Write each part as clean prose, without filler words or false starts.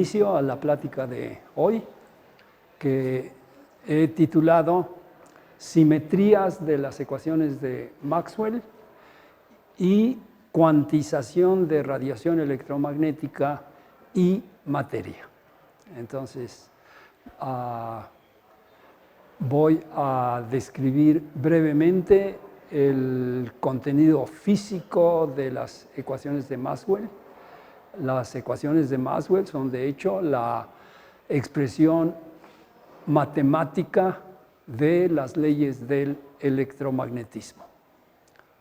Inicio a la plática de hoy, que he titulado Simetrías de las ecuaciones de Maxwell y cuantización de radiación electromagnética y materia. Entonces, voy a describir brevemente el contenido físico de las ecuaciones de Maxwell. Las ecuaciones de Maxwell son, de hecho, la expresión matemática de las leyes del electromagnetismo.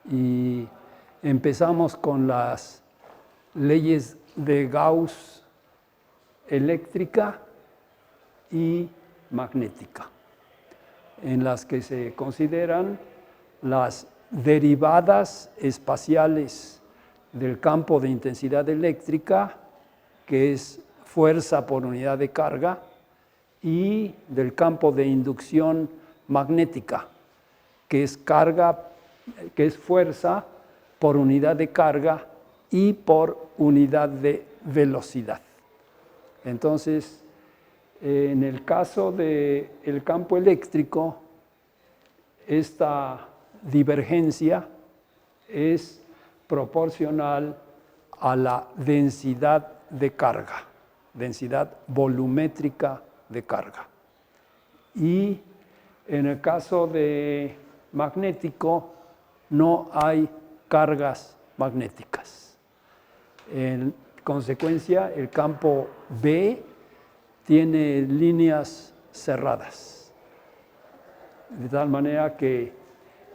Y empezamos con las leyes de Gauss eléctrica y magnética, en las que se consideran las derivadas espaciales del campo de intensidad eléctrica, que es fuerza por unidad de carga, y del campo de inducción magnética, que es fuerza por unidad de carga y por unidad de velocidad. Entonces, en el caso del campo eléctrico, esta divergencia es proporcional a la densidad de carga, densidad volumétrica de carga. Y en el caso de magnético, no hay cargas magnéticas. En consecuencia, el campo B tiene líneas cerradas, de tal manera que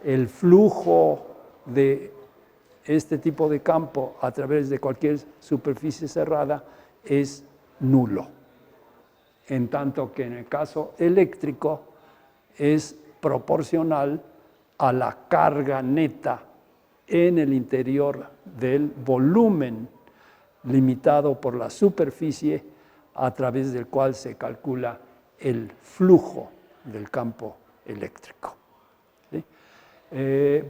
el flujo de este tipo de campo a través de cualquier superficie cerrada es nulo, en tanto que en el caso eléctrico es proporcional a la carga neta en el interior del volumen limitado por la superficie a través del cual se calcula el flujo del campo eléctrico. ¿Sí?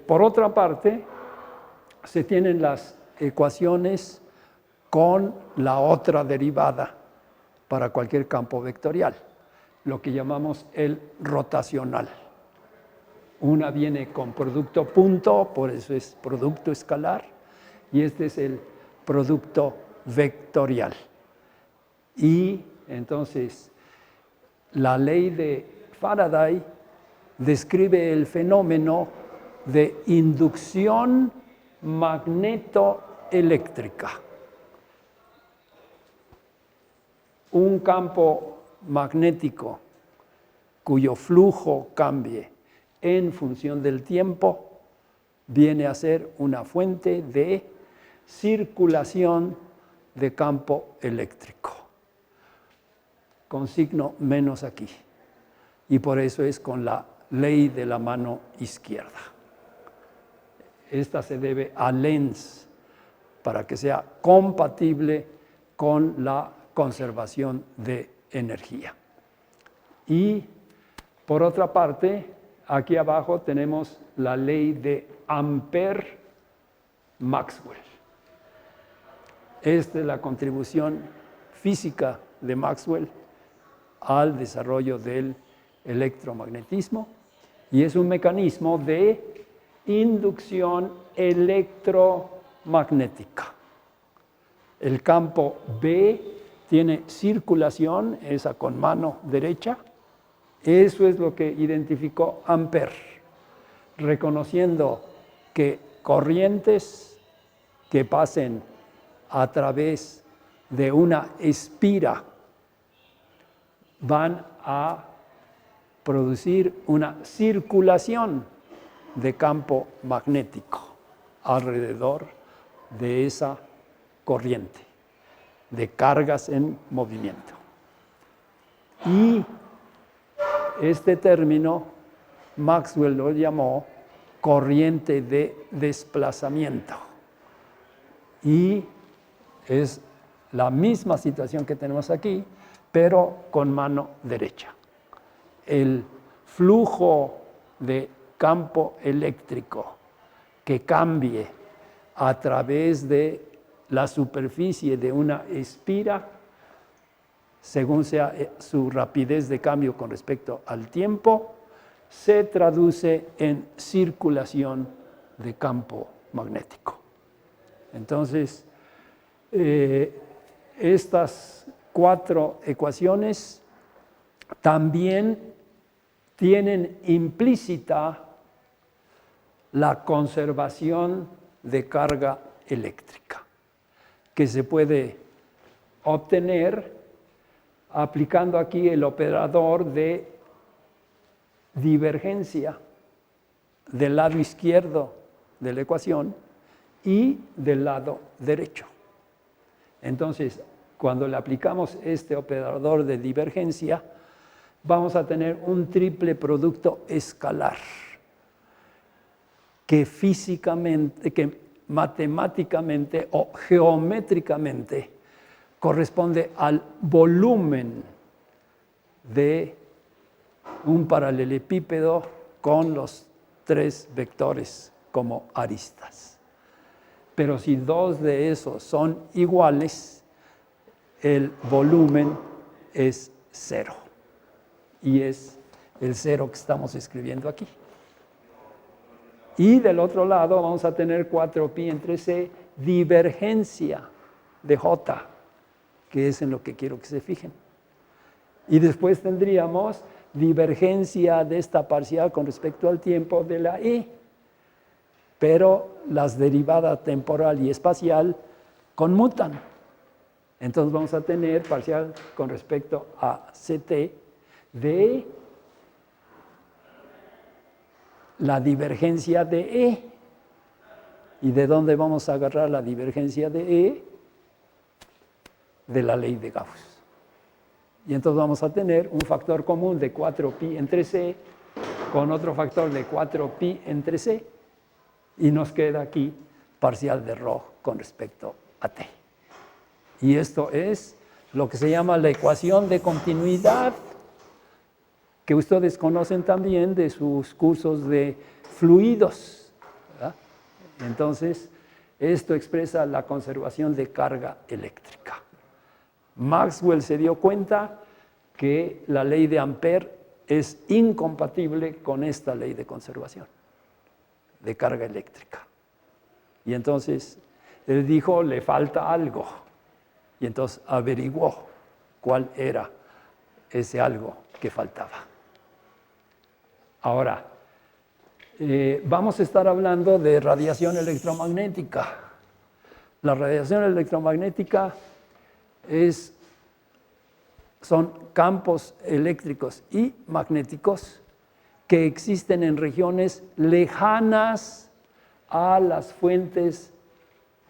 Por otra parte, se tienen las ecuaciones con la otra derivada para cualquier campo vectorial, lo que llamamos el rotacional. Una viene con producto punto, por eso es producto escalar, y este es el producto vectorial. Y entonces, la ley de Faraday describe el fenómeno de inducción magnetoeléctrica. Un campo magnético cuyo flujo cambie en función del tiempo viene a ser una fuente de circulación de campo eléctrico, con signo menos aquí. Y por eso es con la ley de la mano izquierda. Esta se debe a Lenz para que sea compatible con la conservación de energía. Y por otra parte, aquí abajo tenemos la ley de Ampère-Maxwell. Esta es la contribución física de Maxwell al desarrollo del electromagnetismo y es un mecanismo de inducción electromagnética. El campo B tiene circulación, esa con mano derecha. Eso es lo que identificó Ampère, reconociendo que corrientes que pasen a través de una espira van a producir una circulación de campo magnético alrededor de esa corriente de cargas en movimiento. Y este término Maxwell lo llamó corriente de desplazamiento. Y es la misma situación que tenemos aquí, pero con mano derecha. El flujo de campo eléctrico que cambie a través de la superficie de una espira según sea su rapidez de cambio con respecto al tiempo, se traduce en circulación de campo magnético. Entonces, estas 4 ecuaciones también tienen implícita la conservación de carga eléctrica, que se puede obtener aplicando aquí el operador de divergencia del lado izquierdo de la ecuación y del lado derecho. Entonces, cuando le aplicamos este operador de divergencia, vamos a tener un triple producto escalar que físicamente, que matemáticamente o geométricamente corresponde al volumen de un paralelepípedo con los 3 vectores como aristas. Pero si 2 de esos son iguales, el volumen es 0. Y es el 0 que estamos escribiendo aquí. Y del otro lado vamos a tener 4pi entre c, divergencia de J, que es en lo que quiero que se fijen. Y después tendríamos divergencia de esta parcial con respecto al tiempo de la E, pero las derivadas temporal y espacial conmutan. Entonces vamos a tener parcial con respecto a CT de la divergencia de E. ¿Y de dónde vamos a agarrar la divergencia de E? De la ley de Gauss. Y entonces vamos a tener un factor común de 4pi entre c con otro factor de 4pi entre c. Y nos queda aquí parcial de ρ con respecto a t. Y esto es lo que se llama la ecuación de continuidad, que ustedes conocen también de sus cursos de fluidos, ¿verdad? Entonces, esto expresa la conservación de carga eléctrica. Maxwell se dio cuenta que la ley de Ampère es incompatible con esta ley de conservación de carga eléctrica. Y entonces él dijo, le falta algo. Y entonces averiguó cuál era ese algo que faltaba. Ahora, vamos a estar hablando de radiación electromagnética. La radiación electromagnética son campos eléctricos y magnéticos que existen en regiones lejanas a las fuentes,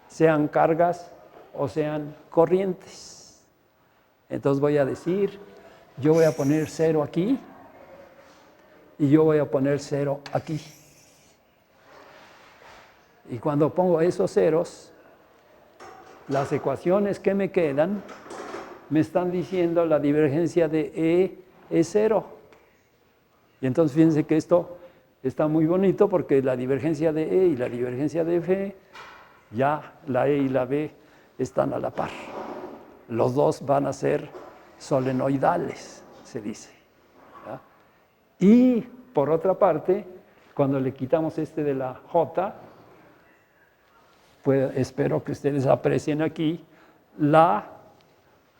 sean cargas o sean corrientes. Entonces voy a decir, yo voy a poner 0 aquí y yo voy a poner 0 aquí. Y cuando pongo esos ceros, las ecuaciones que me quedan me están diciendo la divergencia de E es 0. Y entonces fíjense que esto está muy bonito porque la divergencia de E y la divergencia de F, ya la E y la B están a la par. Los dos van a ser solenoidales, se dice, ¿verdad? Y por otra parte, cuando le quitamos este de la J, pues espero que ustedes aprecien aquí la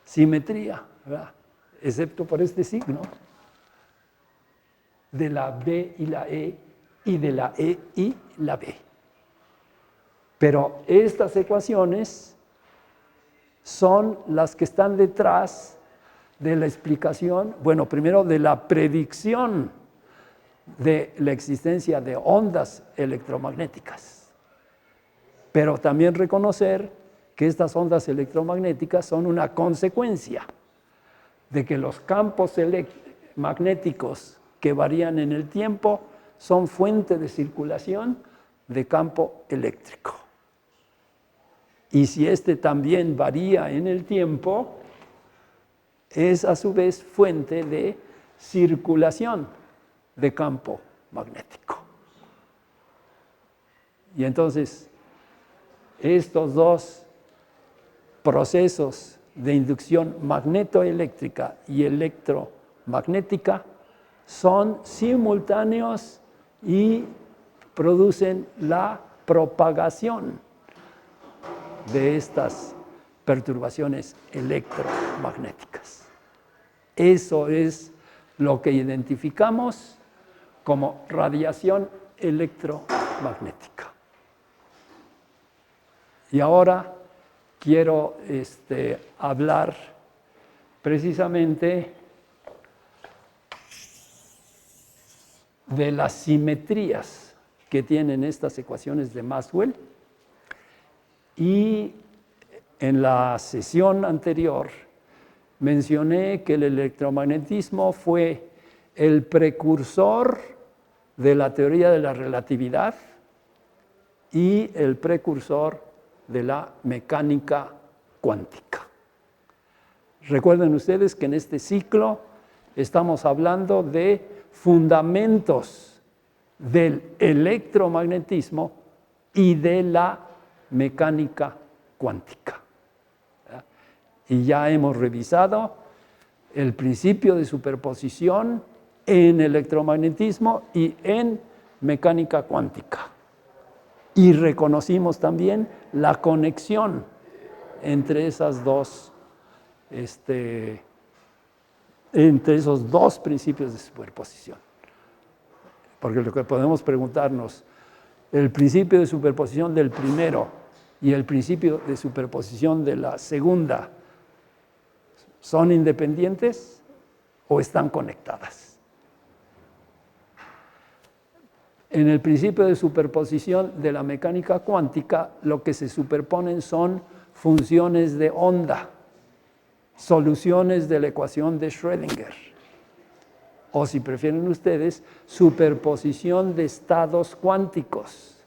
simetría, ¿verdad? Excepto por este signo de la B y la E y de la E y la B. Pero estas ecuaciones son las que están detrás de la explicación, bueno, primero de la predicción de la existencia de ondas electromagnéticas, pero también reconocer que estas ondas electromagnéticas son una consecuencia de que los campos magnéticos que varían en el tiempo son fuente de circulación de campo eléctrico. Y si este también varía en el tiempo, es a su vez fuente de circulación de campo magnético. Y entonces, estos dos procesos de inducción magnetoeléctrica y electromagnética son simultáneos y producen la propagación de estas perturbaciones electromagnéticas. Eso es lo que identificamos como radiación electromagnética. Y ahora quiero hablar precisamente de las simetrías que tienen estas ecuaciones de Maxwell. Y en la sesión anterior mencioné que el electromagnetismo fue el precursor de la teoría de la relatividad y el precursor de la mecánica cuántica. Recuerden ustedes que en este ciclo estamos hablando de fundamentos del electromagnetismo y de la mecánica cuántica. Y ya hemos revisado el principio de superposición en electromagnetismo y en mecánica cuántica. Y reconocimos también la conexión entre esos dos principios de superposición. Porque lo que podemos preguntarnos, el principio de superposición del primero y el principio de superposición de la segunda, ¿son independientes o están conectadas? En el principio de superposición de la mecánica cuántica, lo que se superponen son funciones de onda, soluciones de la ecuación de Schrödinger, o si prefieren ustedes, superposición de estados cuánticos,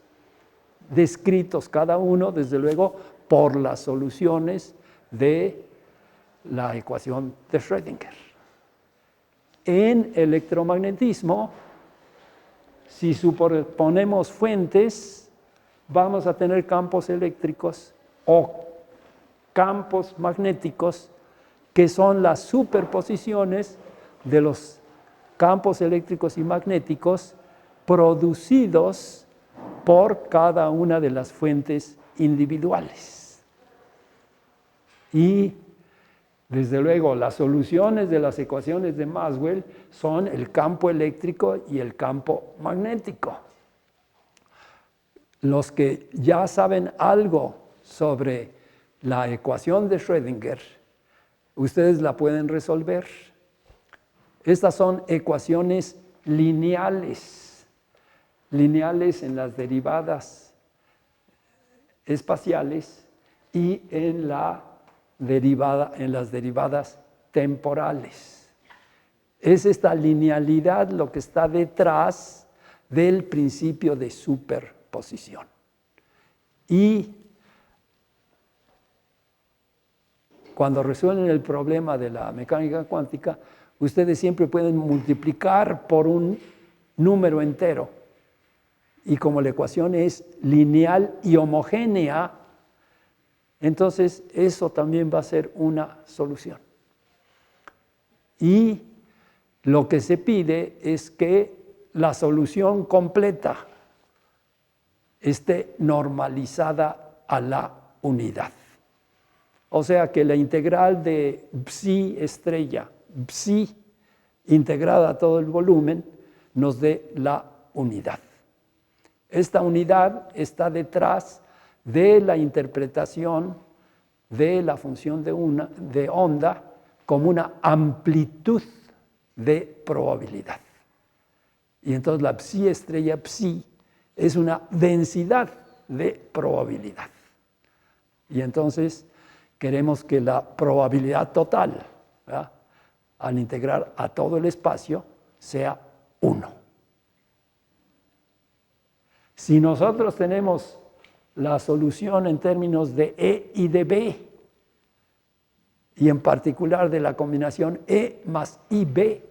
descritos cada uno, desde luego, por las soluciones de la ecuación de Schrödinger. En electromagnetismo, si superponemos fuentes, vamos a tener campos eléctricos o campos magnéticos que son las superposiciones de los campos eléctricos y magnéticos producidos por cada una de las fuentes individuales. Y desde luego, las soluciones de las ecuaciones de Maxwell son el campo eléctrico y el campo magnético. Los que ya saben algo sobre la ecuación de Schrödinger, ustedes la pueden resolver. Estas son ecuaciones lineales, lineales en las derivadas espaciales y en las derivadas temporales. Es esta linealidad lo que está detrás del principio de superposición. Y cuando resuelven el problema de la mecánica cuántica, ustedes siempre pueden multiplicar por un número entero. Y como la ecuación es lineal y homogénea, entonces eso también va a ser una solución. Y lo que se pide es que la solución completa esté normalizada a la unidad. O sea que la integral de psi estrella, psi integrada a todo el volumen, nos dé la unidad. Esta unidad está detrás de la interpretación de la función de onda como una amplitud de probabilidad. Y entonces la psi estrella psi es una densidad de probabilidad. Y entonces queremos que la probabilidad total, ¿verdad?, al integrar a todo el espacio, sea 1. Si nosotros tenemos la solución en términos de E y de B, y en particular de la combinación E más IB,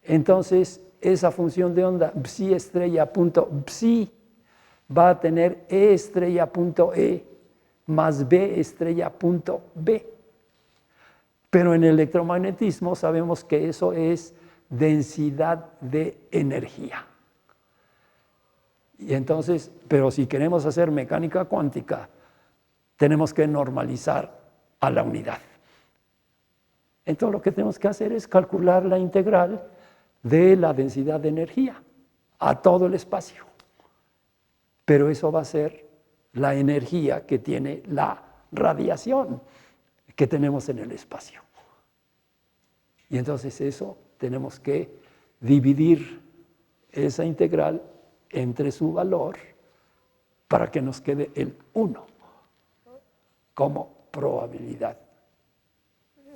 entonces esa función de onda psi estrella punto psi va a tener E estrella punto E más B estrella punto B. Pero en el electromagnetismo sabemos que eso es densidad de energía. Y entonces, pero si queremos hacer mecánica cuántica, tenemos que normalizar a la unidad. Entonces lo que tenemos que hacer es calcular la integral de la densidad de energía a todo el espacio. Pero eso va a ser la energía que tiene la radiación que tenemos en el espacio. Y entonces eso tenemos que dividir esa integral entre su valor para que nos quede el 1 como probabilidad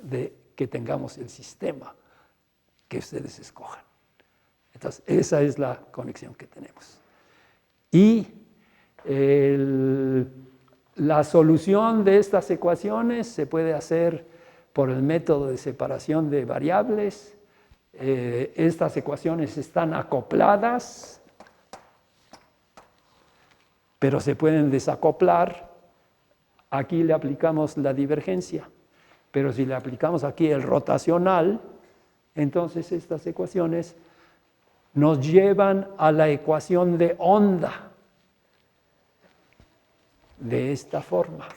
de que tengamos el sistema que ustedes escojan. Entonces, esa es la conexión que tenemos. Y la solución de estas ecuaciones se puede hacer por el método de separación de variables. Estas ecuaciones están acopladas, pero se pueden desacoplar. Aquí le aplicamos la divergencia, pero si le aplicamos aquí el rotacional, entonces estas ecuaciones nos llevan a la ecuación de onda de esta forma.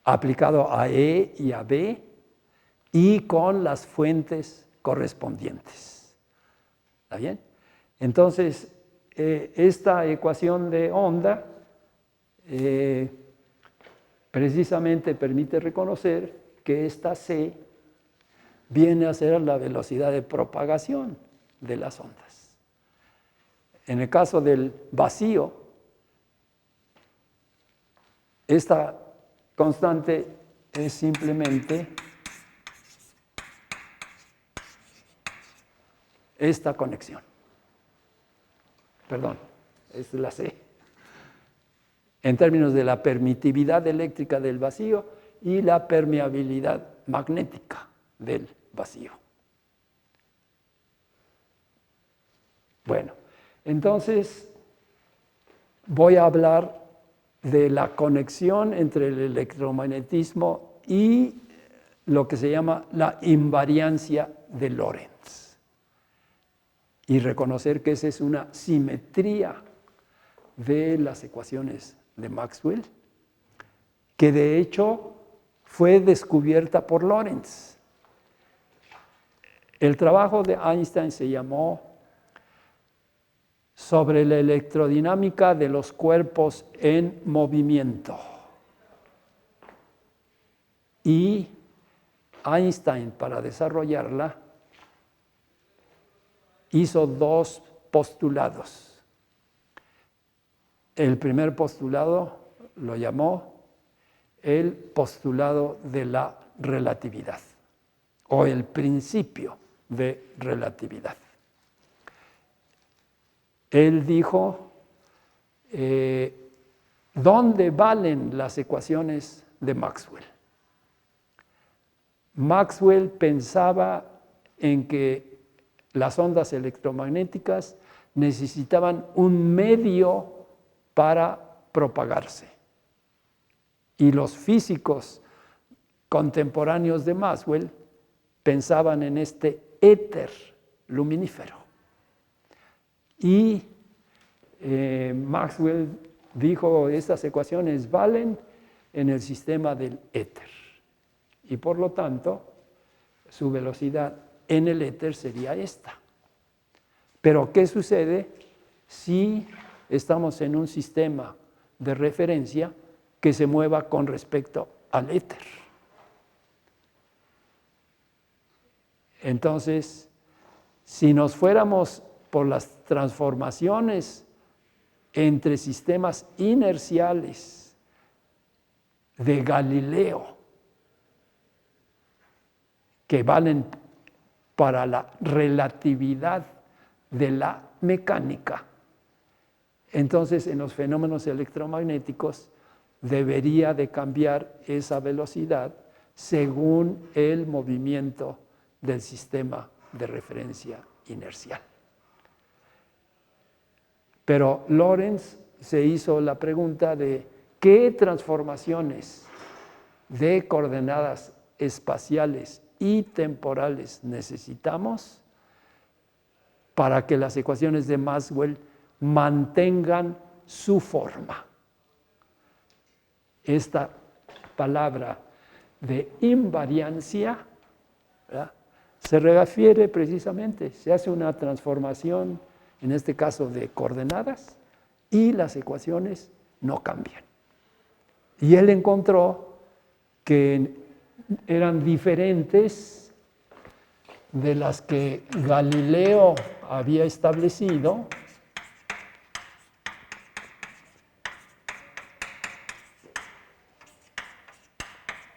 Aplicado a E y a B y con las fuentes correspondientes. ¿Está bien? Entonces, esta ecuación de onda precisamente permite reconocer que esta C viene a ser la velocidad de propagación de las ondas. En el caso del vacío, esta constante es simplemente esta conexión. Perdón, es la C. En términos de la permitividad eléctrica del vacío y la permeabilidad magnética del vacío. Bueno, entonces voy a hablar de la conexión entre el electromagnetismo y lo que se llama la invariancia de Lorentz. Y reconocer que esa es una simetría de las ecuaciones de Maxwell, que de hecho fue descubierta por Lorentz. El trabajo de Einstein se llamó sobre la electrodinámica de los cuerpos en movimiento. Y Einstein, para desarrollarla, hizo dos postulados. El primer postulado lo llamó el postulado de la relatividad o el principio de relatividad. Él dijo, ¿dónde valen las ecuaciones de Maxwell? Maxwell pensaba en que las ondas electromagnéticas necesitaban un medio para propagarse. Y los físicos contemporáneos de Maxwell pensaban en este éter luminífero. Y Maxwell dijo, estas ecuaciones valen en el sistema del éter. Y por lo tanto, su velocidad en el éter sería esta. Pero ¿qué sucede si estamos en un sistema de referencia que se mueva con respecto al éter? Entonces, si nos fuéramos por las transformaciones entre sistemas inerciales de Galileo, que valen para la relatividad de la mecánica, entonces en los fenómenos electromagnéticos debería de cambiar esa velocidad según el movimiento del sistema de referencia inercial. Pero Lorentz se hizo la pregunta de qué transformaciones de coordenadas espaciales y temporales necesitamos para que las ecuaciones de Maxwell mantengan su forma. Esta palabra de invariancia, ¿verdad?, se refiere precisamente, se hace una transformación, en este caso de coordenadas, y las ecuaciones no cambian. Y él encontró que eran diferentes de las que Galileo había establecido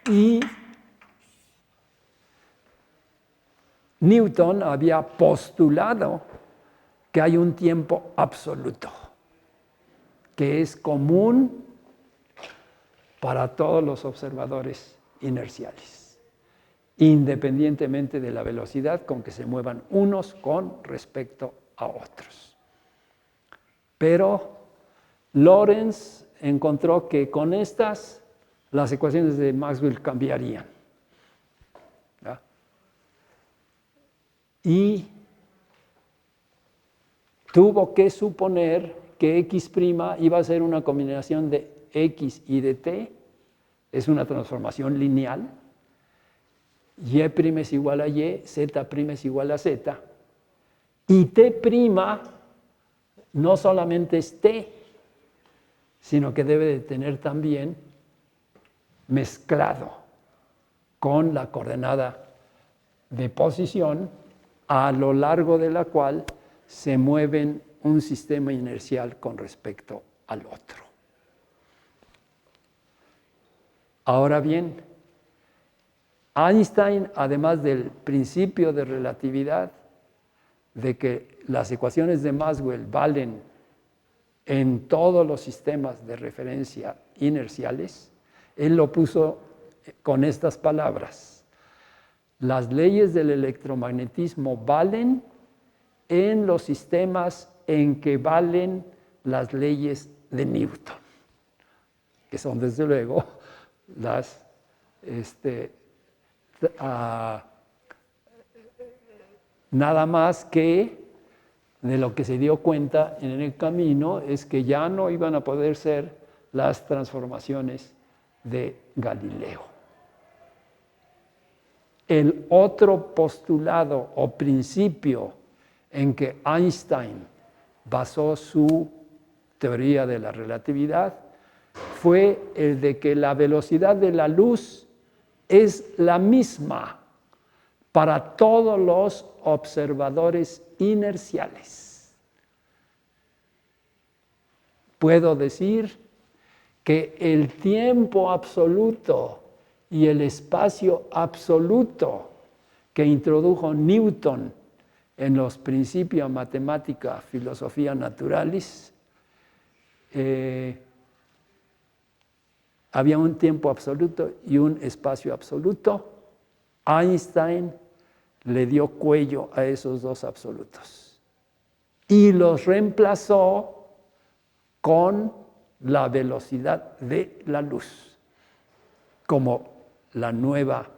y Newton había postulado que hay un tiempo absoluto, que es común para todos los observadores inerciales, independientemente de la velocidad con que se muevan unos con respecto a otros. Pero Lorentz encontró que con estas las ecuaciones de Maxwell cambiarían, ¿verdad? Y tuvo que suponer que X' iba a ser una combinación de X y de T, es una transformación lineal, Y' es igual a Y, Z' es igual a Z, y T' no solamente es T, sino que debe de tener también mezclado con la coordenada de posición a lo largo de la cual se mueven un sistema inercial con respecto al otro. Ahora bien, Einstein, además del principio de relatividad, de que las ecuaciones de Maxwell valen en todos los sistemas de referencia inerciales, él lo puso con estas palabras: las leyes del electromagnetismo valen en los sistemas en que valen las leyes de Newton, que son desde luego las nada más que de lo que se dio cuenta en el camino es que ya no iban a poder ser las transformaciones de Galileo. El otro postulado o principio en que Einstein basó su teoría de la relatividad fue el de que la velocidad de la luz es la misma para todos los observadores inerciales. Puedo decir que el tiempo absoluto y el espacio absoluto que introdujo Newton en los Principia Mathematica Philosophia Naturalis, había un tiempo absoluto y un espacio absoluto. Einstein le dio cuello a esos dos absolutos y los reemplazó con la velocidad de la luz como la nueva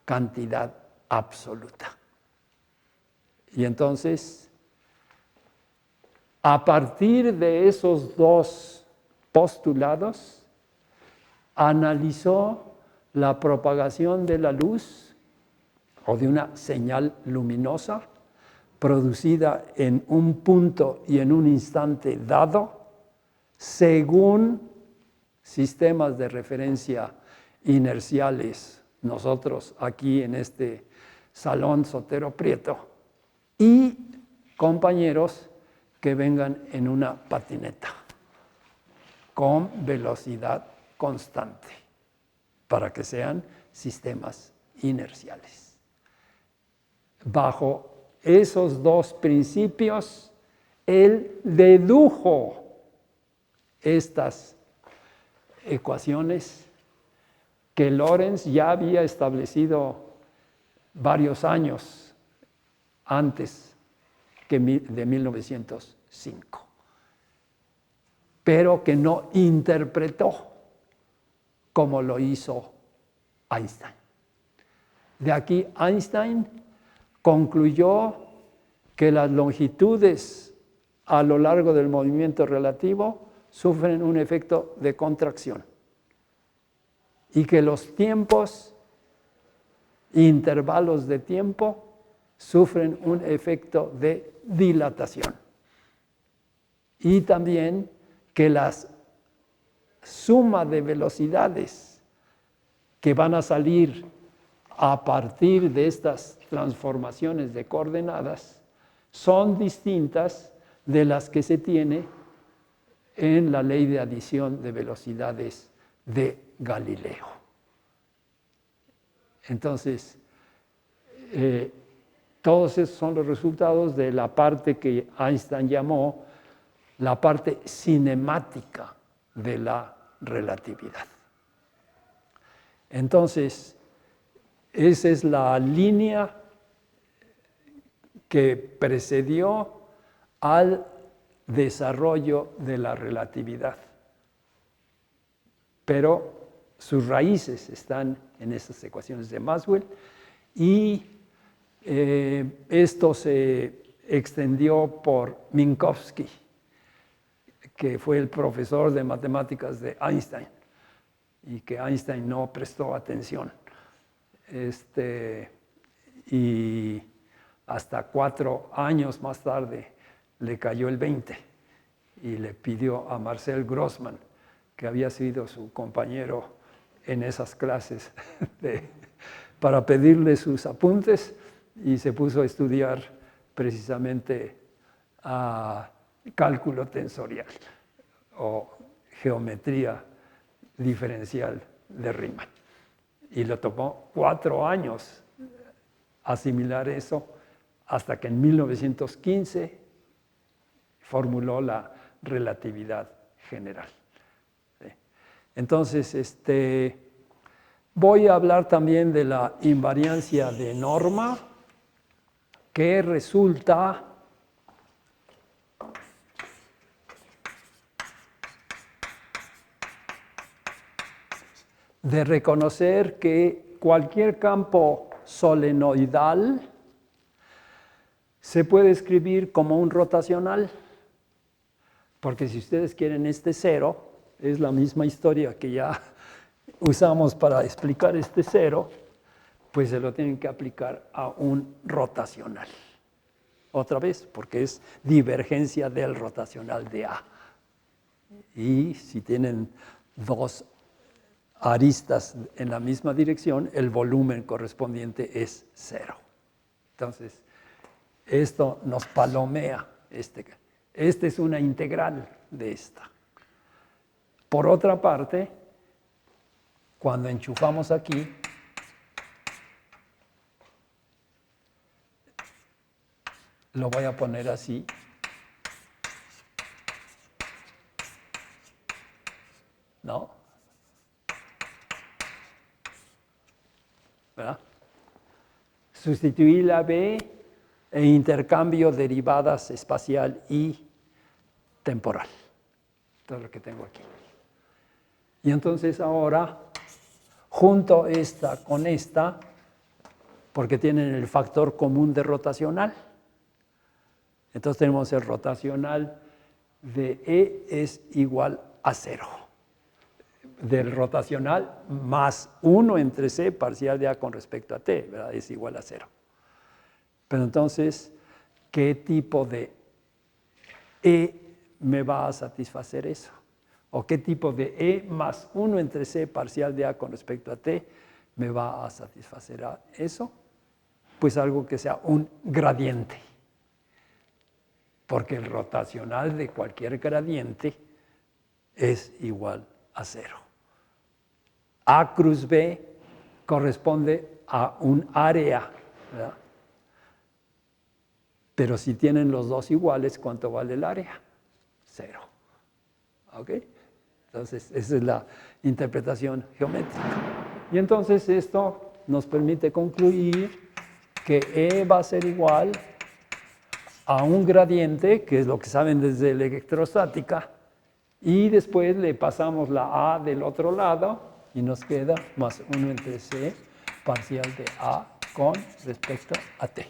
cantidad absoluta. Y entonces, a partir de esos dos postulados, analizó la propagación de la luz o de una señal luminosa producida en un punto y en un instante dado, según sistemas de referencia inerciales, nosotros aquí en este salón Sotero Prieto, y compañeros que vengan en una patineta con velocidad constante, para que sean sistemas inerciales. Bajo esos dos principios, él dedujo estas ecuaciones que Lorentz ya había establecido varios años antes de 1905, pero que no interpretó como lo hizo Einstein. De aquí Einstein concluyó que las longitudes a lo largo del movimiento relativo sufren un efecto de contracción y que los tiempos, intervalos de tiempo, sufren un efecto de dilatación. Y también que la suma de velocidades que van a salir a partir de estas transformaciones de coordenadas son distintas de las que se tiene en la ley de adición de velocidades de Galileo. Entonces, todos esos son los resultados de la parte que Einstein llamó la parte cinemática de la relatividad. Entonces, esa es la línea que precedió al desarrollo de la relatividad. Pero sus raíces están en estas ecuaciones de Maxwell y esto se extendió por Minkowski, que fue el profesor de matemáticas de Einstein y que Einstein no prestó atención. Y hasta 4 años más tarde le cayó el 20 y le pidió a Marcel Grossman, que había sido su compañero en esas clases, para pedirle sus apuntes, y se puso a estudiar precisamente cálculo tensorial o geometría diferencial de Riemann. Y le tomó 4 años asimilar eso, hasta que en 1915 formuló la relatividad general. Entonces, voy a hablar también de la invariancia de norma, que resulta de reconocer que cualquier campo solenoidal se puede escribir como un rotacional, porque si ustedes quieren este cero, es la misma historia que ya usamos para explicar este cero, pues se lo tienen que aplicar a un rotacional. Otra vez, porque es divergencia del rotacional de A. Y si tienen 2 aristas en la misma dirección, el volumen correspondiente es 0. Entonces, esto nos palomea. Este es una integral de esta. Por otra parte, cuando enchufamos aquí, lo voy a poner así. ¿No? ¿Verdad? Sustituir la B e intercambio derivadas espacial y temporal. Todo lo que tengo aquí. Y entonces ahora junto esta con esta, porque tienen el factor común de rotacional. Entonces tenemos el rotacional de E es igual a 0. Del rotacional más 1 entre C parcial de A con respecto a T, ¿verdad? Es igual a 0. Pero entonces, ¿qué tipo de E me va a satisfacer eso? ¿O qué tipo de E más 1 entre C parcial de A con respecto a T me va a satisfacer a eso? Pues algo que sea un gradiente. Porque el rotacional de cualquier gradiente es igual a 0. A cruz B corresponde a un área, ¿verdad? Pero si tienen los dos iguales, ¿cuánto vale el área? 0. ¿Ok? Entonces, esa es la interpretación geométrica. Y entonces esto nos permite concluir que E va a ser igual a un gradiente, que es lo que saben desde la electrostática, y después le pasamos la A del otro lado y nos queda más 1 entre C parcial de A con respecto a T.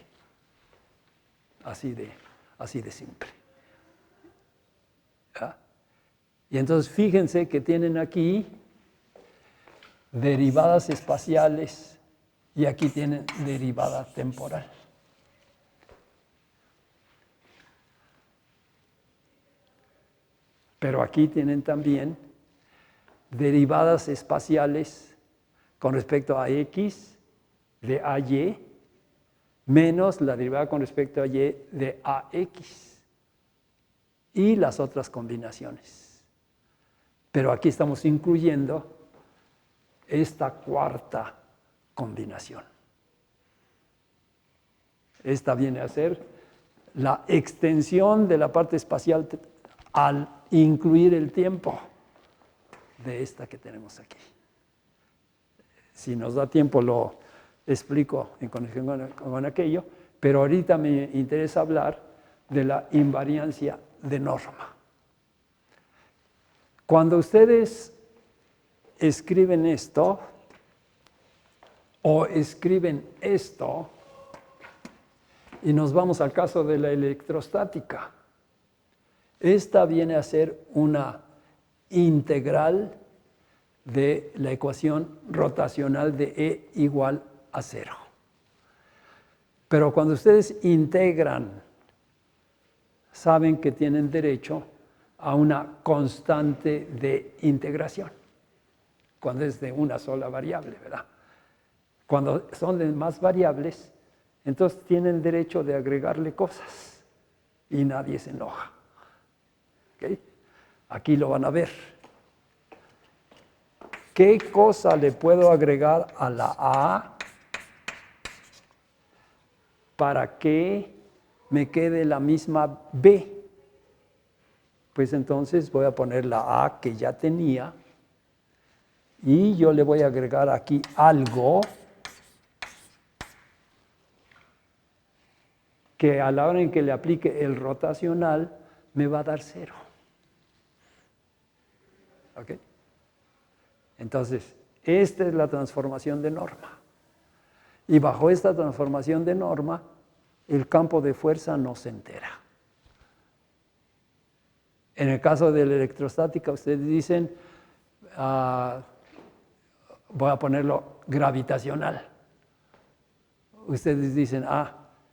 Así de simple. ¿Ya? Y entonces fíjense que tienen aquí derivadas espaciales y aquí tienen derivada temporal. Pero aquí tienen también derivadas espaciales con respecto a X de AY menos la derivada con respecto a Y de AX y las otras combinaciones. Pero aquí estamos incluyendo esta cuarta combinación. Esta viene a ser la extensión de la parte espacial al incluir el tiempo de esta que tenemos aquí. Si nos da tiempo lo explico en conexión con aquello, pero ahorita me interesa hablar de la invariancia de norma. Cuando ustedes escriben esto o escriben esto, y nos vamos al caso de la electrostática, esta viene a ser una integral de la ecuación rotacional de E igual a 0. Pero cuando ustedes integran, saben que tienen derecho a una constante de integración, cuando es de una sola variable, ¿verdad? Cuando son de más variables, entonces tienen derecho de agregarle cosas y nadie se enoja. ¿Okay? Aquí lo van a ver. ¿Qué cosa le puedo agregar a la A para que me quede la misma B? Pues entonces voy a poner la A que ya tenía y yo le voy a agregar aquí algo que a la hora en que le aplique el rotacional me va a dar 0. ¿Ok? Entonces, esta es la transformación de norma. Y bajo esta transformación de norma, el campo de fuerza no se entera. En el caso de la electrostática, ustedes dicen, voy a ponerlo gravitacional. Ustedes dicen,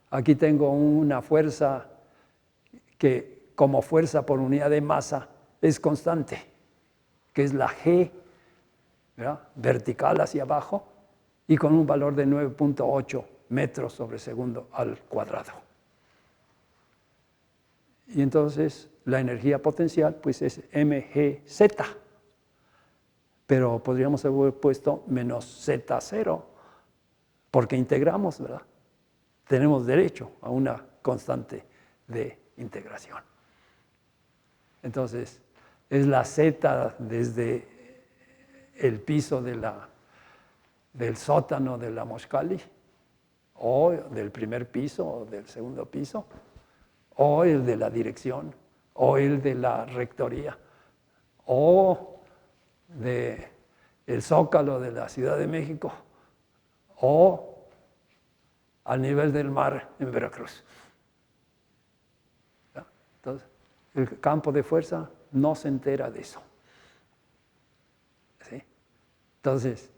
aquí tengo una fuerza que como fuerza por unidad de masa es constante, que es la G, ¿verdad? Vertical hacia abajo y con un valor de 9.8 metros sobre segundo al cuadrado. Y entonces la energía potencial pues es mgz, pero podríamos haber puesto menos z0 porque integramos, ¿verdad? Tenemos derecho a una constante de integración. Entonces, es la z desde el piso del sótano de la Moshkali, o del primer piso, o del segundo piso, o el de la dirección, o el de la rectoría, o del Zócalo de la Ciudad de México, o al nivel del mar en Veracruz. ¿Ya? Entonces, el campo de fuerza no se entera de eso. ¿Sí? Entonces,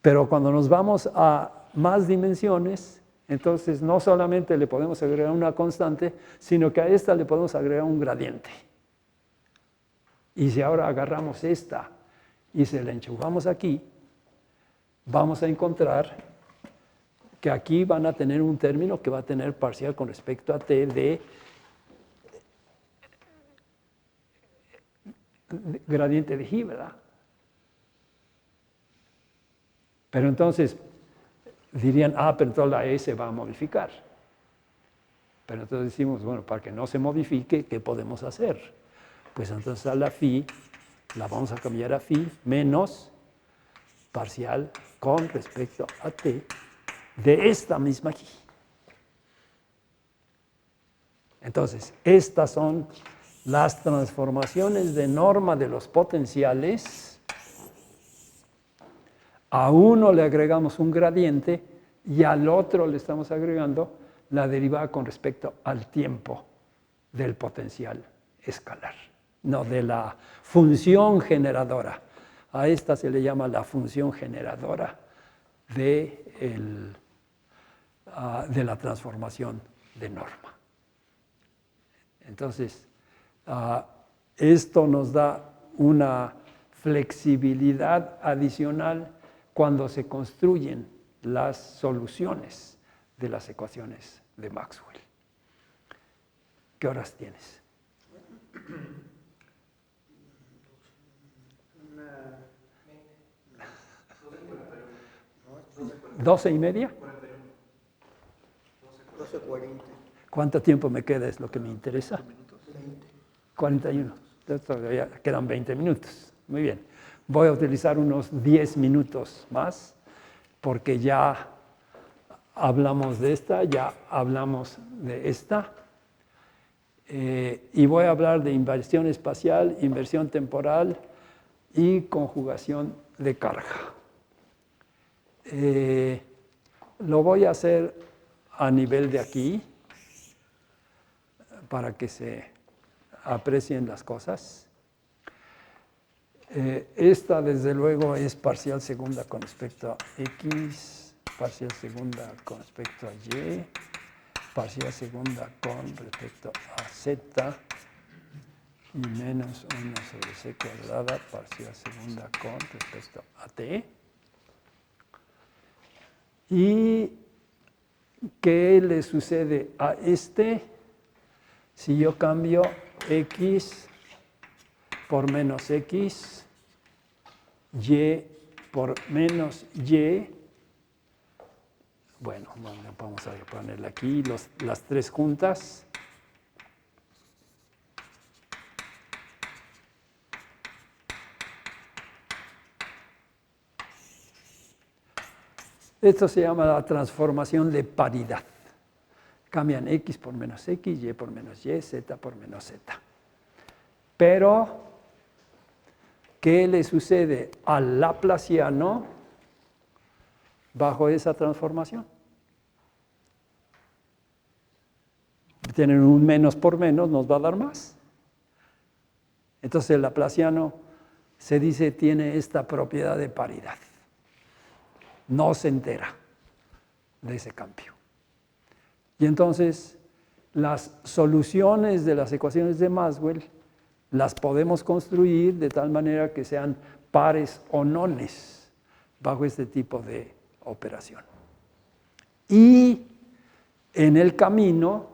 pero cuando nos vamos a más dimensiones, entonces no solamente le podemos agregar una constante, sino que a esta le podemos agregar un gradiente. Y si ahora agarramos esta y se la enchufamos aquí, vamos a encontrar que aquí van a tener un término que va a tener parcial con respecto a t de gradiente de G, ¿verdad? Pero entonces dirían, pero entonces la E se va a modificar. Pero entonces decimos, bueno, para que no se modifique, ¿qué podemos hacer? Pues entonces a la phi la vamos a cambiar a phi menos parcial con respecto a t de esta misma G. Entonces, estas son las transformaciones de norma de los potenciales. A uno le agregamos un gradiente y al otro le estamos agregando la derivada con respecto al tiempo del potencial escalar, no de la función generadora. A esta se le llama la función generadora de la transformación de norma. Entonces, esto nos da una flexibilidad adicional cuando se construyen las soluciones de las ecuaciones de Maxwell. ¿Qué horas tienes? 12:30. 12:40. ¿Cuánto tiempo me queda? Es lo que me interesa. 20. 41. Todavía quedan 20 minutos. Muy bien. Voy a utilizar unos 10 minutos más porque ya hablamos de esta, ya hablamos de esta. Y voy a hablar de inversión espacial, inversión temporal y conjugación de carga. Lo voy a hacer a nivel de aquí para que se aprecien las cosas. Esta, desde luego, es parcial segunda con respecto a X, parcial segunda con respecto a Y, parcial segunda con respecto a Z y menos 1 sobre C cuadrada, parcial segunda con respecto a T. ¿Y qué le sucede a este si yo cambio X por menos X, Y por menos Y? Bueno, vamos a ponerle aquí las tres juntas. Esto se llama la transformación de paridad. Cambian X por menos X, Y por menos Y, Z por menos Z. Pero, ¿qué le sucede al laplaciano bajo esa transformación? Tienen un menos por menos, nos va a dar más. Entonces el laplaciano se dice tiene esta propiedad de paridad. No se entera de ese cambio. Y entonces las soluciones de las ecuaciones de Maxwell las podemos construir de tal manera que sean pares o nones bajo este tipo de operación. Y en el camino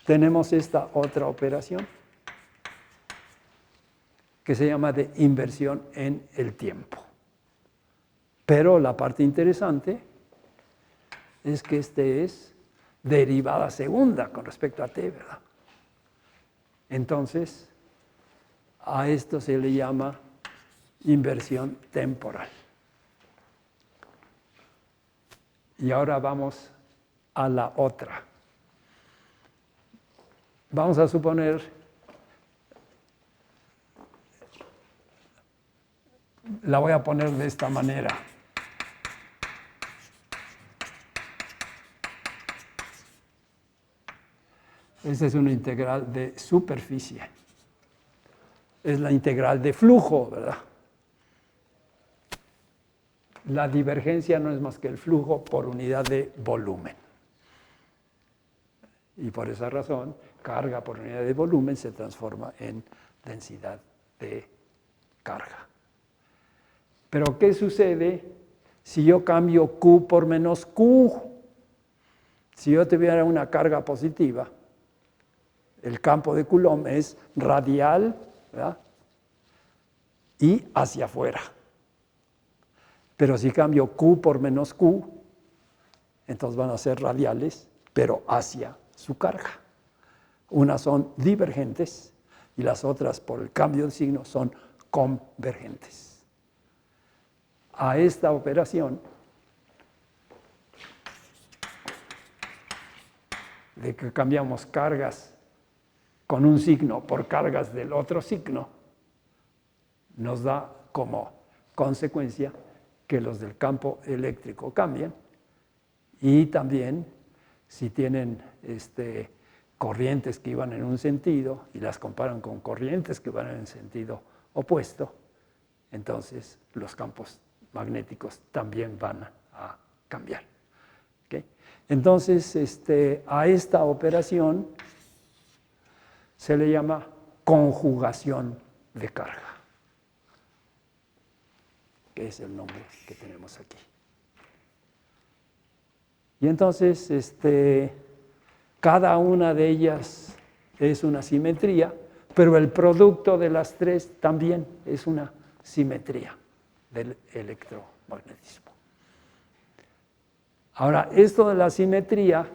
tenemos esta otra operación que se llama de inversión en el tiempo. Pero la parte interesante es que este es derivada segunda con respecto a t, ¿verdad? Entonces, a esto se le llama inversión temporal. Y ahora vamos a la otra. Vamos a suponer la voy a poner de esta manera. Esta es una integral de superficie. Es la integral de flujo, ¿verdad? La divergencia no es más que el flujo por unidad de volumen. Y por esa razón, carga por unidad de volumen se transforma en densidad de carga. Pero ¿qué sucede si yo cambio Q por menos Q? Si yo tuviera una carga positiva, el campo de Coulomb es radial, ¿verdad? Y hacia afuera. Pero si cambio Q por menos Q, entonces van a ser radiales, pero hacia su carga. Unas son divergentes y las otras, por el cambio de signo, son convergentes. A esta operación de que cambiamos cargas con un signo por cargas del otro signo, nos da como consecuencia que los del campo eléctrico cambian, y también si tienen corrientes que iban en un sentido y las comparan con corrientes que van en el sentido opuesto, entonces los campos magnéticos también van a cambiar. ¿Okay? Entonces, a esta operación se le llama conjugación de carga, que es el nombre que tenemos aquí. Y entonces, cada una de ellas es una simetría, pero el producto de las tres también es una simetría del electromagnetismo. Ahora, esto de la simetría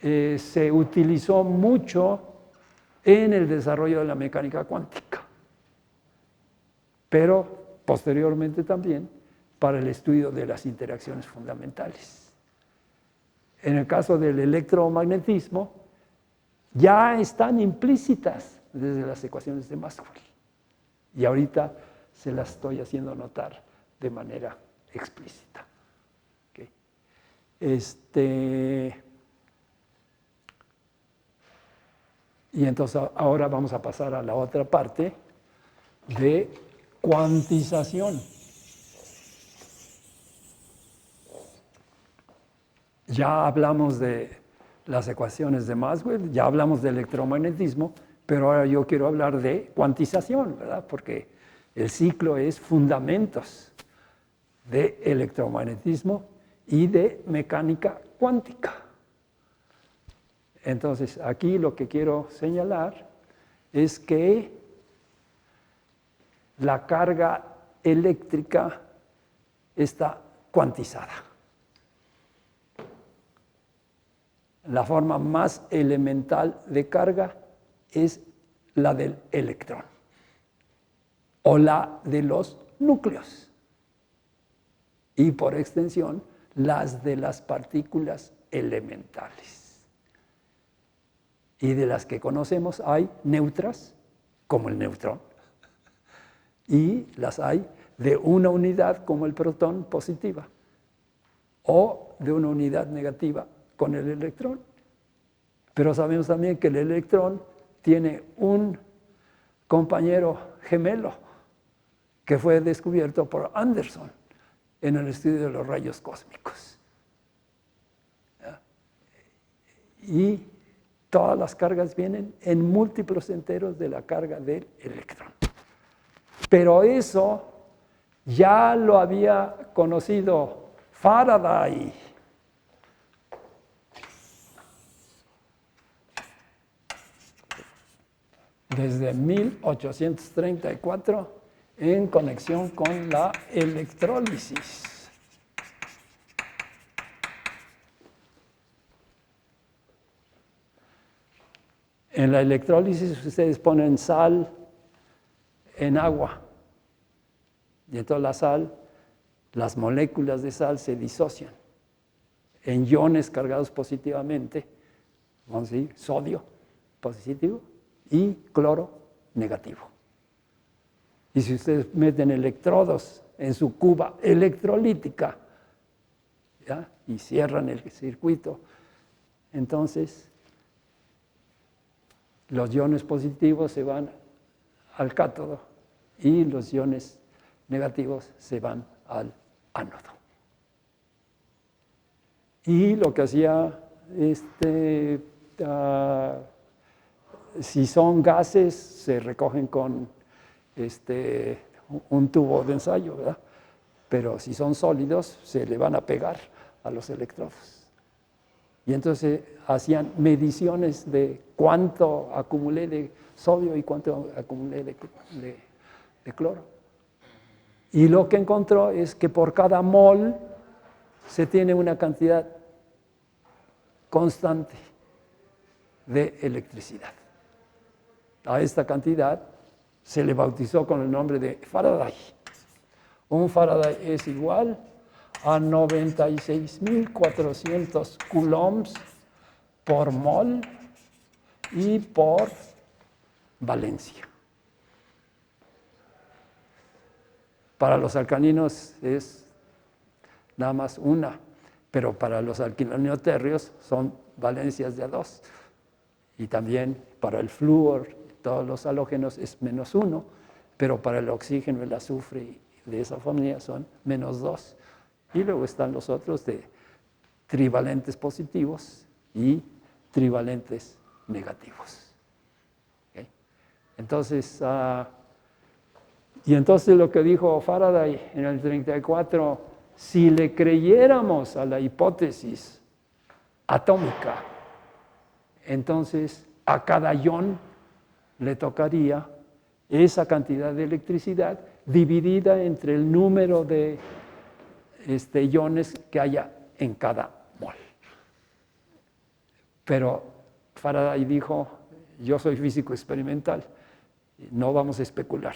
se utilizó mucho en el desarrollo de la mecánica cuántica, pero posteriormente también para el estudio de las interacciones fundamentales. En el caso del electromagnetismo, ya están implícitas desde las ecuaciones de Maxwell. Y ahorita se las estoy haciendo notar de manera explícita. ¿Okay? Y entonces ahora vamos a pasar a la otra parte de cuantización. Ya hablamos de las ecuaciones de Maxwell, ya hablamos de electromagnetismo, pero ahora yo quiero hablar de cuantización, ¿verdad? Porque el ciclo es fundamentos de electromagnetismo y de mecánica cuántica. Entonces, aquí lo que quiero señalar es que la carga eléctrica está cuantizada. La forma más elemental de carga es la del electrón o la de los núcleos y por extensión las de las partículas elementales. Y de las que conocemos hay neutras, como el neutrón, y las hay de una unidad como el protón positiva o de una unidad negativa con el electrón. Pero sabemos también que el electrón tiene un compañero gemelo que fue descubierto por Anderson en el estudio de los rayos cósmicos. Y todas las cargas vienen en múltiplos enteros de la carga del electrón. Pero eso ya lo había conocido Faraday. Desde 1834 en conexión con la electrólisis. En la electrólisis ustedes ponen sal en agua y entonces la sal, las moléculas de sal se disocian en iones cargados positivamente, vamos a decir, sodio positivo y cloro negativo. Y si ustedes meten electrodos en su cuba electrolítica, ¿ya? Y cierran el circuito, entonces los iones positivos se van al cátodo y los iones negativos se van al ánodo. Y lo que hacía si son gases, se recogen con un tubo de ensayo, ¿verdad? Pero si son sólidos, se le van a pegar a los electrodos. Y entonces hacían mediciones de cuánto acumulé de sodio y cuánto acumulé de cloro. Y lo que encontró es que por cada mol se tiene una cantidad constante de electricidad. A esta cantidad se le bautizó con el nombre de Faraday. Un Faraday es igual a 96.400 coulombs por mol y por valencia. Para los alcalinos es nada más una, pero para los alquilanotérreos son valencias de 2. Y también para el flúor, todos los halógenos es -1, pero para el oxígeno, el azufre y de esa familia son -2. Y luego están los otros de trivalentes positivos y trivalentes negativos. ¿Okay? Entonces, entonces lo que dijo Faraday en el 34, si le creyéramos a la hipótesis atómica, entonces a cada ion le tocaría esa cantidad de electricidad dividida entre el número de iones que haya en cada mol. Pero Faraday dijo, yo soy físico experimental, no vamos a especular.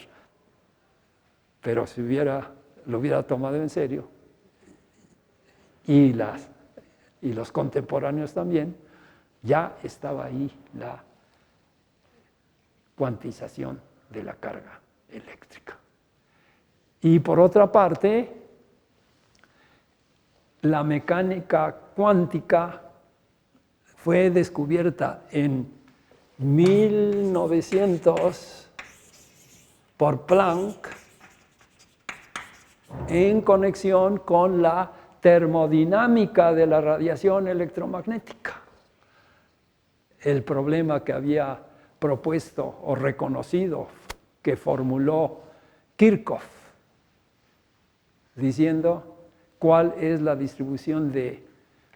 Pero si lo hubiera tomado en serio, y los contemporáneos también, ya estaba ahí la cuantización de la carga eléctrica. Y por otra parte, la mecánica cuántica fue descubierta en 1900 por Planck en conexión con la termodinámica de la radiación electromagnética. El problema que había propuesto o reconocido, que formuló Kirchhoff, diciendo cuál es la distribución de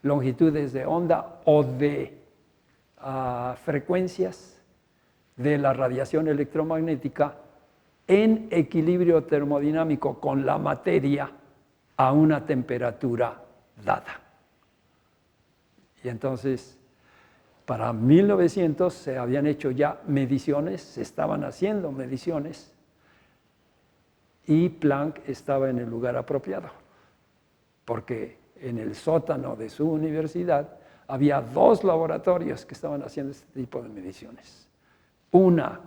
longitudes de onda o de frecuencias de la radiación electromagnética en equilibrio termodinámico con la materia a una temperatura dada. Y entonces, para 1900 se habían hecho ya mediciones, se estaban haciendo mediciones, y Planck estaba en el lugar apropiado, porque en el sótano de su universidad había 2 laboratorios que estaban haciendo este tipo de mediciones. Una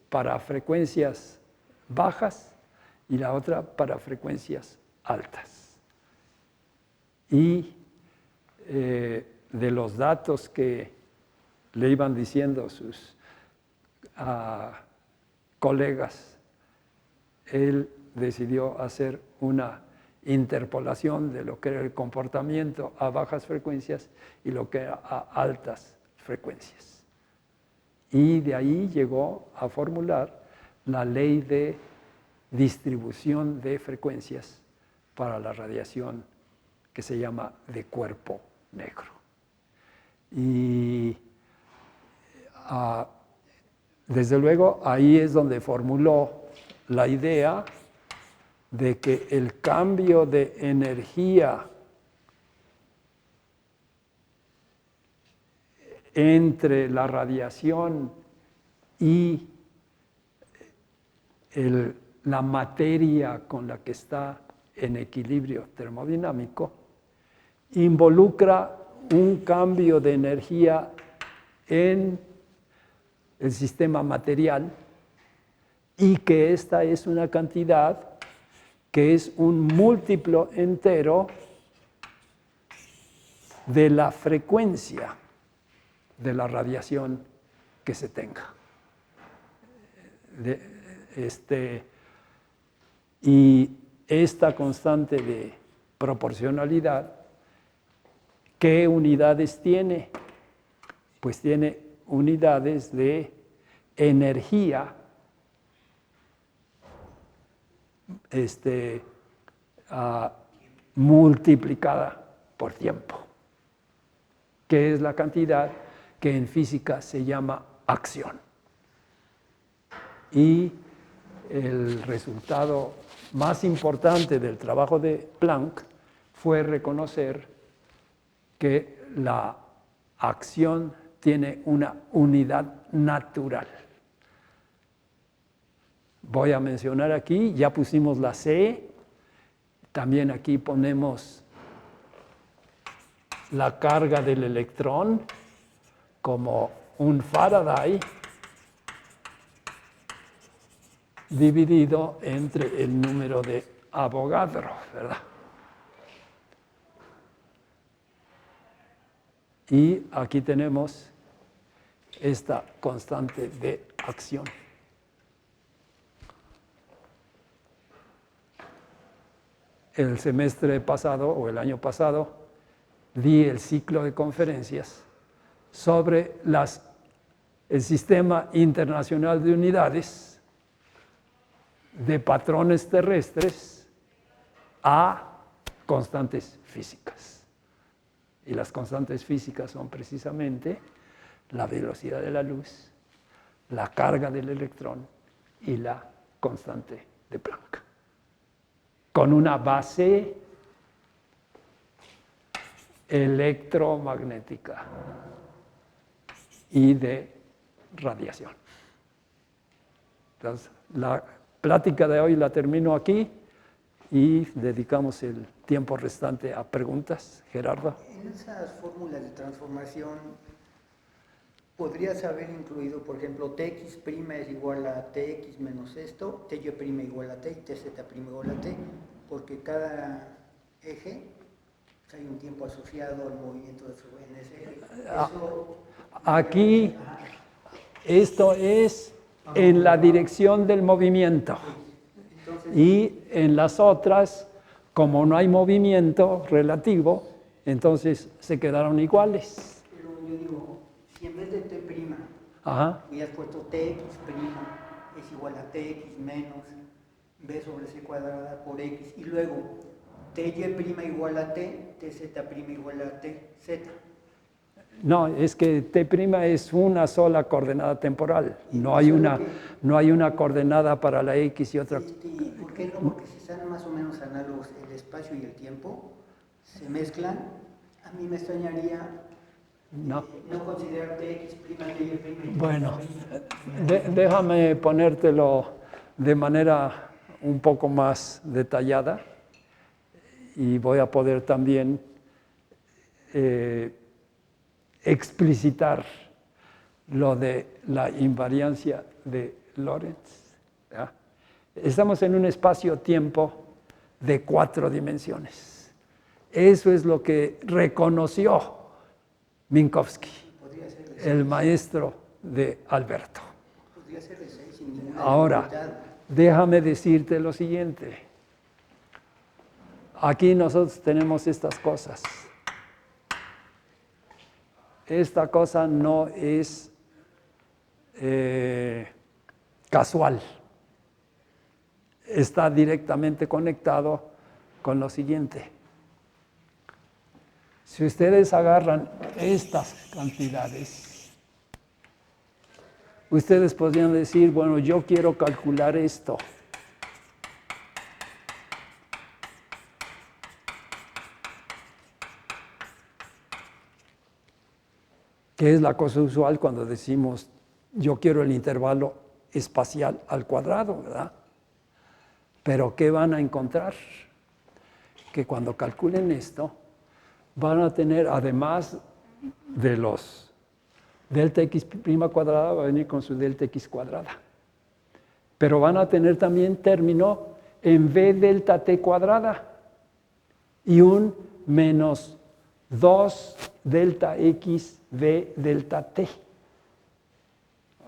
para frecuencias bajas y la otra para frecuencias altas. Y de los datos que le iban diciendo sus colegas, él decidió hacer una interpolación de lo que era el comportamiento a bajas frecuencias y lo que era a altas frecuencias. Y de ahí llegó a formular la ley de distribución de frecuencias para la radiación que se llama de cuerpo negro. Y desde luego ahí es donde formuló la idea de que el cambio de energía entre la radiación y la materia con la que está en equilibrio termodinámico involucra un cambio de energía en el sistema material y que esta es una cantidad que es un múltiplo entero de la frecuencia de la radiación que se tenga. Y esta constante de proporcionalidad, ¿qué unidades tiene? Pues tiene unidades de energía multiplicada por tiempo, que es la cantidad que en física se llama acción. Y el resultado más importante del trabajo de Planck fue reconocer que la acción tiene una unidad natural. Voy a mencionar aquí, ya pusimos la C, también aquí ponemos la carga del electrón como un Faraday dividido entre el número de Avogadro, ¿verdad? Y aquí tenemos esta constante de acción. El semestre pasado o el año pasado di el ciclo de conferencias sobre el sistema internacional de unidades de patrones terrestres a constantes físicas. Y las constantes físicas son precisamente la velocidad de la luz, la carga del electrón y la constante de Planck. Con una base electromagnética y de radiación. Entonces, la plática de hoy la termino aquí y dedicamos el tiempo restante a preguntas. Gerardo. En esas fórmulas de transformación, ¿podrías haber incluido, por ejemplo, Tx' es igual a Tx menos esto, Ty' igual a T y Tz' igual a T? Porque cada eje hay un tiempo asociado al movimiento en ese eje. Aquí, esto es en la dirección del movimiento. Y en las otras, como no hay movimiento relativo, entonces se quedaron iguales. Pero yo digo, si en vez de T' hubieras puesto Tx' es igual a Tx menos B sobre C cuadrada por X, y luego Ty' igual a T, Tz' igual a T, Z. No, es que T' es una sola coordenada temporal. No hay una coordenada para la X y otra. ¿Por qué no? Porque si están más o menos análogos el espacio y el tiempo, se mezclan. A mí me extrañaría no considerar Tx', Ty'. Bueno, déjame ponértelo de manera un poco más detallada y voy a poder también explicitar lo de la invariancia de Lorentz. ¿Ya? Estamos en un espacio-tiempo de 4 dimensiones. Eso es lo que reconoció Minkowski, el maestro de Alberto. Ahora, déjame decirte lo siguiente. Aquí nosotros tenemos estas cosas. Esta cosa no es casual. Está directamente conectado con lo siguiente. Si ustedes agarran estas cantidades, ustedes podrían decir, bueno, yo quiero calcular esto. Que es la cosa usual cuando decimos, yo quiero el intervalo espacial al cuadrado, ¿verdad? Pero ¿qué van a encontrar? Que cuando calculen esto, van a tener, además de los delta x' cuadrada, va a venir con su delta x cuadrada. Pero van a tener también término en v delta t cuadrada y un menos 2 delta x v delta t.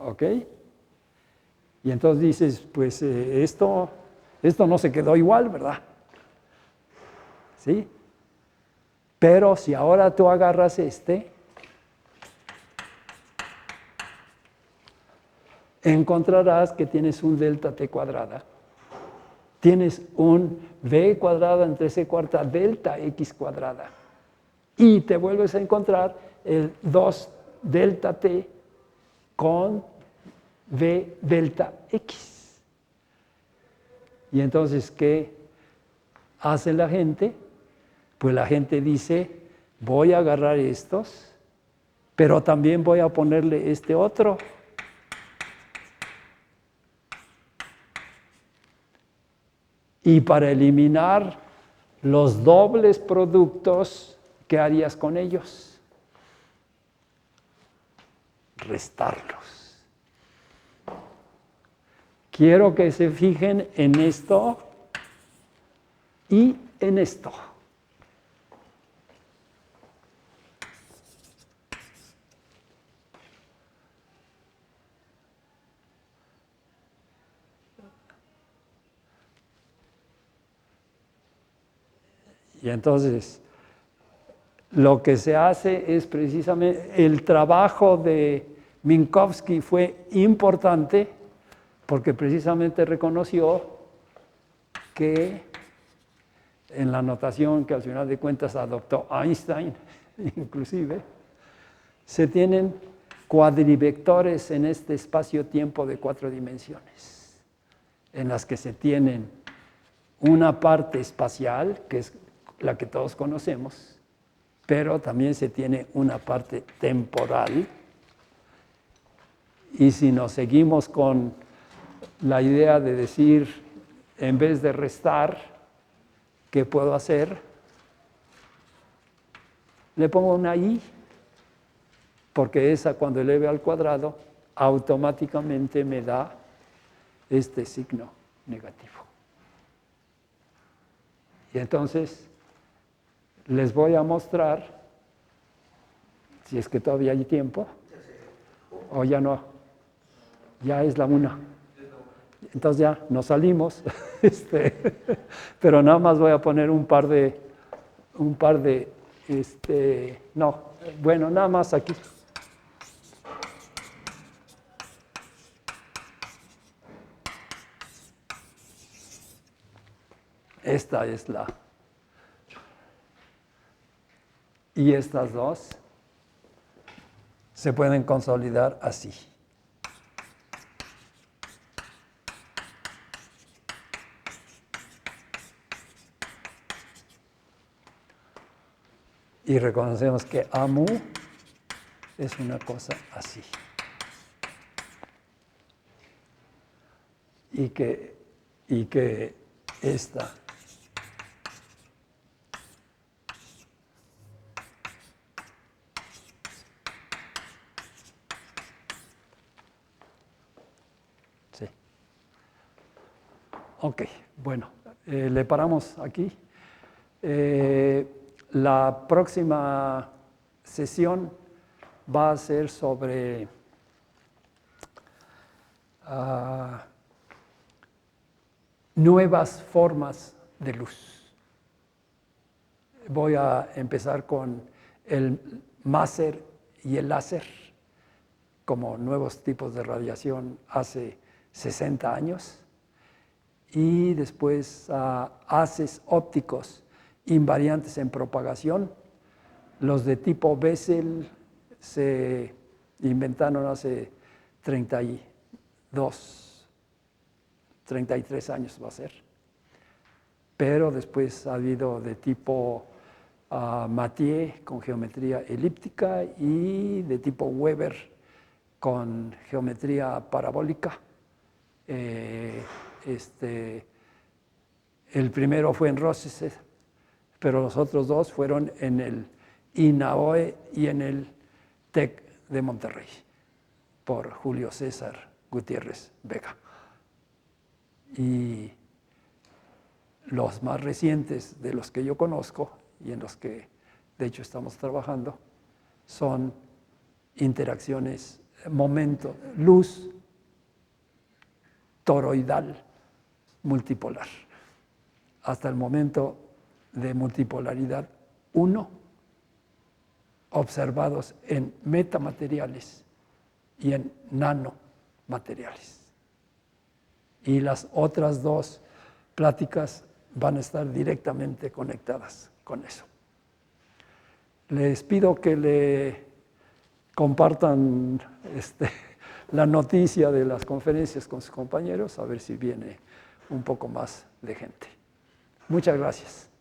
¿Ok? Y entonces dices, pues esto no se quedó igual, ¿verdad? ¿Sí? Pero si ahora tú agarras encontrarás que tienes un delta t cuadrada. Tienes un v cuadrada entre c cuarta delta x cuadrada. Y te vuelves a encontrar el 2 delta t con v delta x. Y entonces, ¿qué hace la gente? Pues la gente dice, voy a agarrar estos, pero también voy a ponerle este otro. Y para eliminar los dobles productos ¿qué harías con ellos? Restarlos. Quiero que se fijen en esto y en esto. Y entonces, lo que se hace es precisamente, el trabajo de Minkowski fue importante porque precisamente reconoció que en la notación que al final de cuentas adoptó Einstein, inclusive, se tienen cuadrivectores en este espacio-tiempo de 4 dimensiones, en las que se tienen una parte espacial, que es la que todos conocemos, pero también se tiene una parte temporal. Y si nos seguimos con la idea de decir, en vez de restar, ¿qué puedo hacer? Le pongo una i, porque esa cuando eleve al cuadrado, automáticamente me da este signo negativo. Y entonces les voy a mostrar, si es que todavía hay tiempo, o ya no, ya es la 1. Entonces ya nos salimos, pero nada más voy a poner un par de, no, bueno, nada más aquí. Esta es la. Y estas dos se pueden consolidar así. Y reconocemos que AMU es una cosa así. Y que esta sí. Ok, bueno, le paramos aquí. La próxima sesión va a ser sobre nuevas formas de luz. Voy a empezar con el máser y el láser como nuevos tipos de radiación hace 60 años y después haces ópticos invariantes en propagación. Los de tipo Bessel se inventaron hace 33 años va a ser. Pero después ha habido de tipo Mathieu con geometría elíptica y de tipo Weber con geometría parabólica. El primero fue en Rochester, pero los otros dos fueron en el INAOE y en el TEC de Monterrey, por Julio César Gutiérrez Vega. Y los más recientes de los que yo conozco y en los que de hecho estamos trabajando son interacciones, momento, luz toroidal multipolar. Hasta el momento de multipolaridad 1, observados en metamateriales y en nanomateriales. Y las otras dos pláticas van a estar directamente conectadas con eso. Les pido que le compartan la noticia de las conferencias con sus compañeros, a ver si viene un poco más de gente. Muchas gracias.